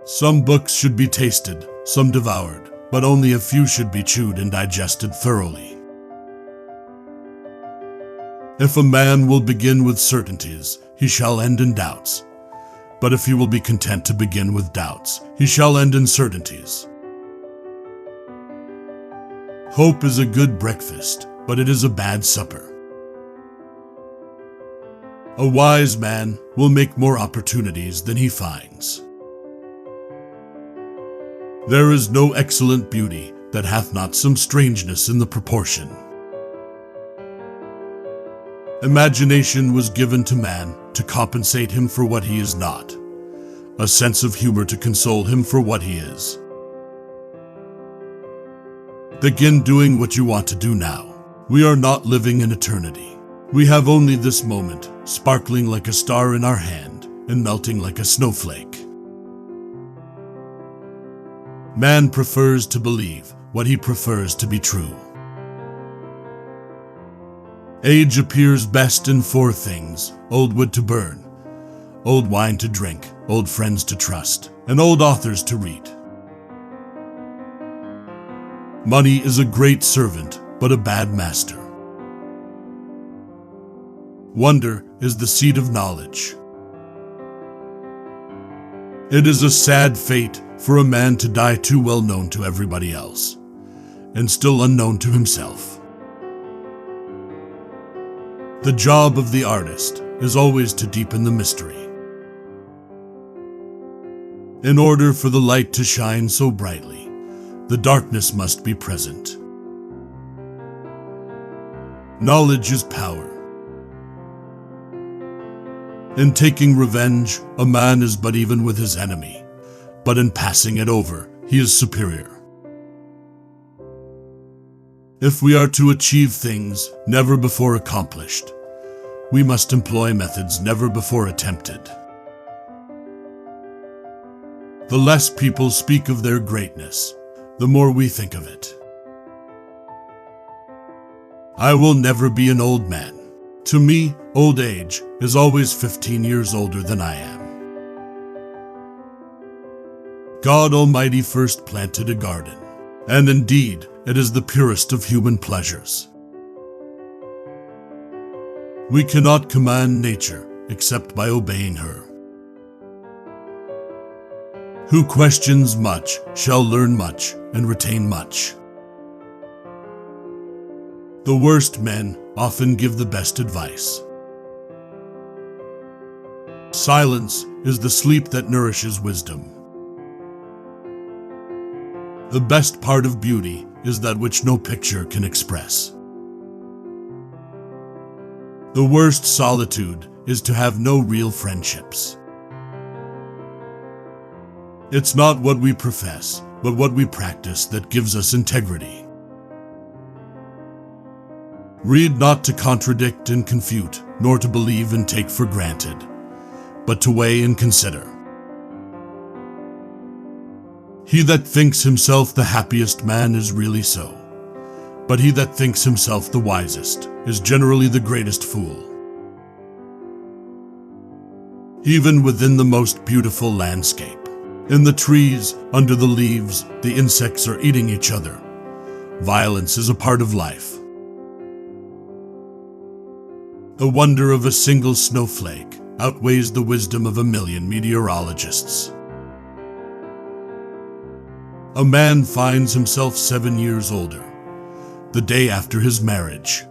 Some books should be tasted, some devoured, but only a few should be chewed and digested thoroughly. If a man will begin with certainties, he shall end in doubts. But if he will be content to begin with doubts, he shall end in certainties. Hope is a good breakfast, but it is a bad supper. A wise man will make more opportunities than he finds. There is no excellent beauty that hath not some strangeness in the proportion. Imagination was given to man to compensate him for what he is not, a sense of humor to console him for what he is. Begin doing what you want to do now. We are not living in eternity. We have only this moment, sparkling like a star in our hand and melting like a snowflake. Man prefers to believe what he prefers to be true. Age appears best in four things: old wood to burn, old wine to drink, old friends to trust, and old authors to read. Money is a great servant, but a bad master. Wonder is the seed of knowledge. It is a sad fate for a man to die too well known to everybody else, and still unknown to himself. The job of the artist is always to deepen the mystery. In order for the light to shine so brightly, the darkness must be present. Knowledge is power. In taking revenge, a man is but even with his enemy, but in passing it over, he is superior. If we are to achieve things never before accomplished, we must employ methods never before attempted. The less people speak of their greatness, the more we think of it. I will never be an old man. To me, old age is always 15 years older than I am. God Almighty first planted a garden, and indeed, it is the purest of human pleasures. We cannot command nature except by obeying her. Who questions much shall learn much and retain much. The worst men often give the best advice. Silence is the sleep that nourishes wisdom. The best part of beauty is that which no picture can express. The worst solitude is to have no real friendships. It's not what we profess, but what we practice that gives us integrity. Read not to contradict and confute, nor to believe and take for granted, but to weigh and consider. He that thinks himself the happiest man is really so, but he that thinks himself the wisest is generally the greatest fool. Even within the most beautiful landscape, in the trees, under the leaves, the insects are eating each other. Violence is a part of life. The wonder of a single snowflake outweighs the wisdom of a million meteorologists. A man finds himself 7 years older, the day after his marriage.